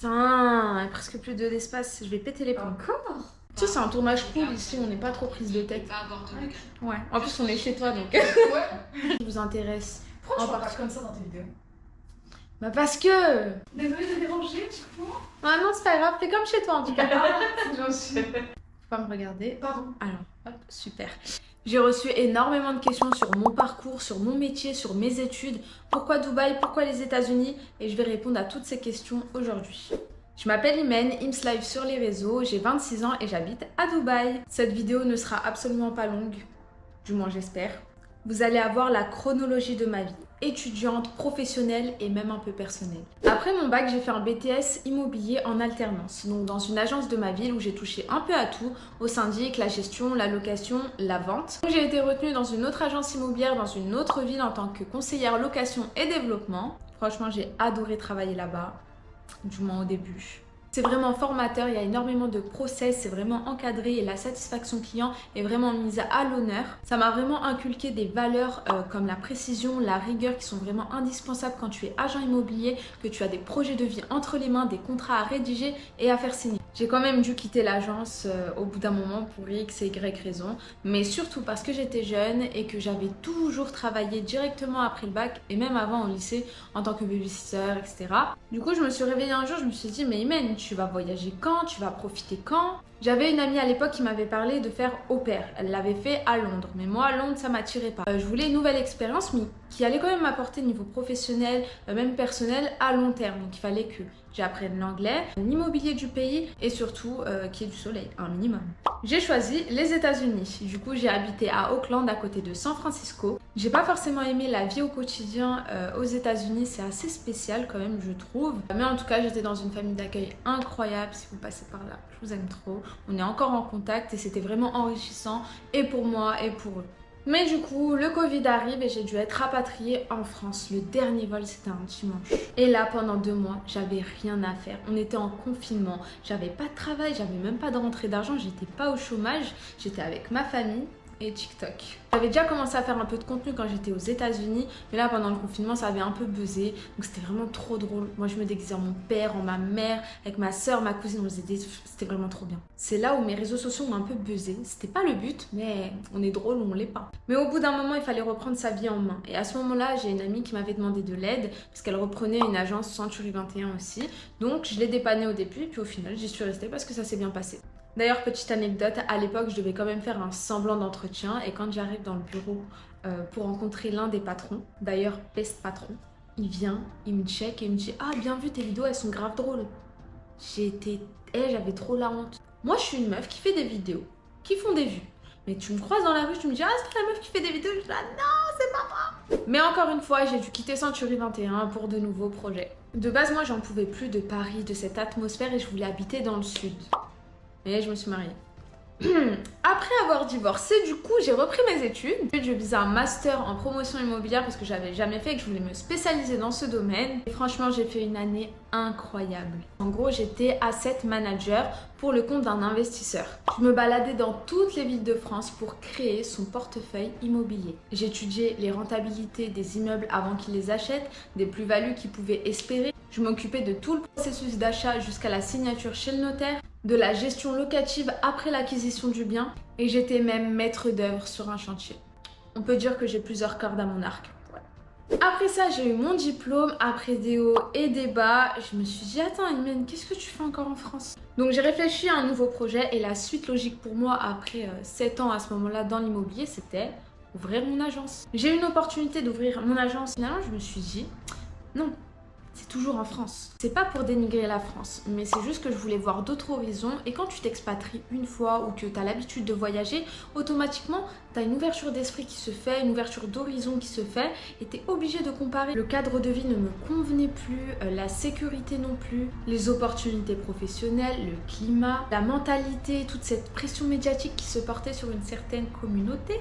Putain, presque plus d'espace, je vais péter les plombs. Encore? Tu sais, c'est un tournage cool ici, on n'est pas trop prise de tête. Ouais, en plus on est chez toi donc. Ouais. Je vous intéresse. Pourquoi tu parles comme ça dans tes vidéos? Bah parce que. Désolée de déranger, tu vois. Ah non, c'est pas grave, fais comme chez toi en tout cas. C'est gentil. Faut pas me regarder. Pardon. Alors, hop, super. J'ai reçu énormément de questions sur mon parcours, sur mon métier, sur mes études. Pourquoi Dubaï? Pourquoi les États-Unis? Et je vais répondre à toutes ces questions aujourd'hui. Je m'appelle Imen, Ims Live sur les réseaux, j'ai 26 ans et j'habite à Dubaï. Cette vidéo ne sera absolument pas longue, du moins j'espère. Vous allez avoir la chronologie de ma vie, étudiante, professionnelle et même un peu personnelle. Après mon bac, j'ai fait un BTS immobilier en alternance, donc dans une agence de ma ville où j'ai touché un peu à tout, au syndic, la gestion, la location, la vente. J'ai été retenue dans une autre agence immobilière dans une autre ville en tant que conseillère location et développement. Franchement, j'ai adoré travailler là-bas, du moins au début. C'est vraiment formateur, il y a énormément de process, c'est vraiment encadré et la satisfaction client est vraiment mise à l'honneur. Ça m'a vraiment inculqué des valeurs comme la précision, la rigueur qui sont vraiment indispensables quand tu es agent immobilier, que tu as des projets de vie entre les mains, des contrats à rédiger et à faire signer. J'ai quand même dû quitter l'agence au bout d'un moment pour X et Y raison, mais surtout parce que j'étais jeune et que j'avais toujours travaillé directement après le bac et même avant au lycée en tant que babysitter, etc. Du coup, je me suis réveillée un jour, je me suis dit, mais Imen, tu vas voyager quand? Tu vas profiter quand? J'avais une amie à l'époque qui m'avait parlé de faire au pair. Elle l'avait fait à Londres, mais moi, Londres, ça m'attirait pas. Je voulais une nouvelle expérience, mais qui allait quand même m'apporter niveau professionnel, même personnel, à long terme. Donc, il fallait que j'apprenne l'anglais, l'immobilier du pays et surtout qu'il y ait du soleil, un minimum. J'ai choisi les États-Unis. Du coup, j'ai habité à Oakland, à côté de San Francisco. J'ai pas forcément aimé la vie au quotidien aux États-Unis, c'est assez spécial quand même, je trouve. Mais en tout cas, j'étais dans une famille d'accueil incroyable. Si vous passez par là, je vous aime trop. On est encore en contact et c'était vraiment enrichissant et pour moi et pour eux. Mais du coup, le Covid arrive et j'ai dû être rapatriée en France. Le dernier vol, c'était un dimanche. Et là, pendant 2 mois, j'avais rien à faire. On était en confinement. J'avais pas de travail, j'avais même pas de rentrée d'argent. J'étais pas au chômage. J'étais avec ma famille et TikTok. J'avais déjà commencé à faire un peu de contenu quand j'étais aux États-Unis, mais là pendant le confinement ça avait un peu buzzé, donc c'était vraiment trop drôle. Moi je me déguisais en mon père, en ma mère, avec ma soeur, ma cousine, c'était vraiment trop bien. C'est là où mes réseaux sociaux ont un peu buzzé. C'était pas le but, mais on est drôle ou on l'est pas. Mais au bout d'un moment il fallait reprendre sa vie en main. Et à ce moment-là j'ai une amie qui m'avait demandé de l'aide parce qu'elle reprenait une agence Century 21 aussi. Donc je l'ai dépannée au début, puis au final j'y suis restée parce que ça s'est bien passé. D'ailleurs, petite anecdote, à l'époque, je devais quand même faire un semblant d'entretien et quand j'arrive dans le bureau pour rencontrer l'un des patrons, d'ailleurs, best patron, il vient, il me check et il me dit « Ah, bien vu, tes vidéos, elles sont grave drôles. » J'avais trop la honte. Moi, je suis une meuf qui fait des vidéos, qui font des vues. Mais tu me croises dans la rue, tu me dis « Ah, c'est la meuf qui fait des vidéos. » Je dis « Ah non, c'est pas moi. » Mais encore une fois, j'ai dû quitter Century 21 pour de nouveaux projets. De base, moi, j'en pouvais plus de Paris, de cette atmosphère et je voulais habiter dans le sud. Et je me suis mariée. Après avoir divorcé, du coup, j'ai repris mes études. Je visais un master en promotion immobilière parce que j'avais jamais fait et que je voulais me spécialiser dans ce domaine. Et franchement, j'ai fait une année incroyable. En gros, j'étais asset manager pour le compte d'un investisseur. Je me baladais dans toutes les villes de France pour créer son portefeuille immobilier. J'étudiais les rentabilités des immeubles avant qu'ils les achètent, des plus-values qu'ils pouvaient espérer. Je m'occupais de tout le processus d'achat jusqu'à la signature chez le notaire, de la gestion locative après l'acquisition du bien et j'étais même maître d'œuvre sur un chantier. On peut dire que j'ai plusieurs cordes à mon arc. Ouais. Après ça, j'ai eu mon diplôme, après des hauts et des bas. Je me suis dit, attends Imen, qu'est-ce que tu fais encore en France? Donc j'ai réfléchi à un nouveau projet et la suite logique pour moi après 7 ans à ce moment-là dans l'immobilier, c'était ouvrir mon agence. J'ai eu une opportunité d'ouvrir mon agence. Finalement, je me suis dit, non. C'est toujours en France. C'est pas pour dénigrer la France, mais c'est juste que je voulais voir d'autres horizons et quand tu t'expatries une fois ou que tu as l'habitude de voyager, automatiquement, tu as une ouverture d'esprit qui se fait, une ouverture d'horizon qui se fait et tu es obligé de comparer. Le cadre de vie ne me convenait plus, la sécurité non plus, les opportunités professionnelles, le climat, la mentalité, toute cette pression médiatique qui se portait sur une certaine communauté.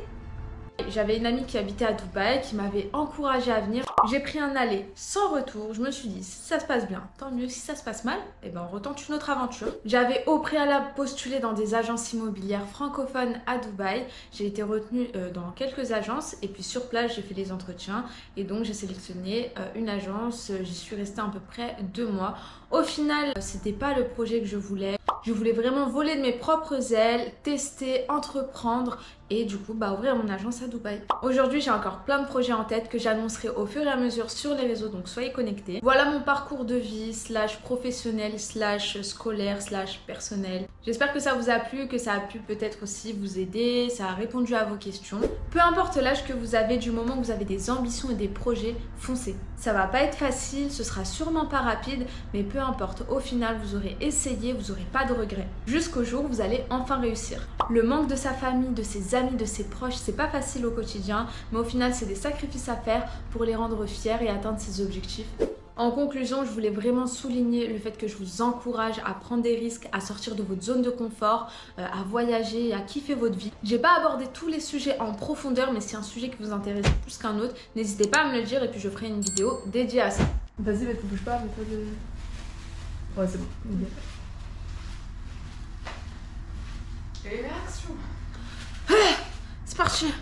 J'avais une amie qui habitait à Dubaï, qui m'avait encouragée à venir. J'ai pris un aller sans retour. Je me suis dit, si ça se passe bien, tant mieux. Si ça se passe mal, eh ben on retente une autre aventure. J'avais au préalable postulé dans des agences immobilières francophones à Dubaï. J'ai été retenue dans quelques agences et puis sur place, j'ai fait les entretiens et donc j'ai sélectionné une agence. J'y suis restée à peu près 2 mois. Au final, c'était pas le projet que je voulais. Je voulais vraiment voler de mes propres ailes, tester, entreprendre et du coup ouvrir mon agence à Dubaï. Aujourd'hui, j'ai encore plein de projets en tête que j'annoncerai au fur et à mesure sur les réseaux, donc soyez connectés. Voilà mon parcours de vie / professionnel / scolaire / personnel. J'espère que ça vous a plu, que ça a pu peut-être aussi vous aider, ça a répondu à vos questions. Peu importe l'âge que vous avez, du moment que vous avez des ambitions et des projets, foncez. Ça va pas être facile, ce sera sûrement pas rapide, mais peu importe, au final vous aurez essayé, vous aurez pas de regrets. Jusqu'au jour où vous allez enfin réussir. Le manque de sa famille, de ses amis, de ses proches, c'est pas facile au quotidien, mais au final c'est des sacrifices à faire pour les rendre fiers et atteindre ses objectifs. En conclusion, je voulais vraiment souligner le fait que je vous encourage à prendre des risques, à sortir de votre zone de confort, à voyager, à kiffer votre vie. J'ai pas abordé tous les sujets en profondeur, mais si un sujet qui vous intéresse plus qu'un autre, n'hésitez pas à me le dire et puis je ferai une vidéo dédiée à ça. Vas-y, mais tu bouges pas, mets-toi de. Ouais, c'est bon. Et action. C'est parti!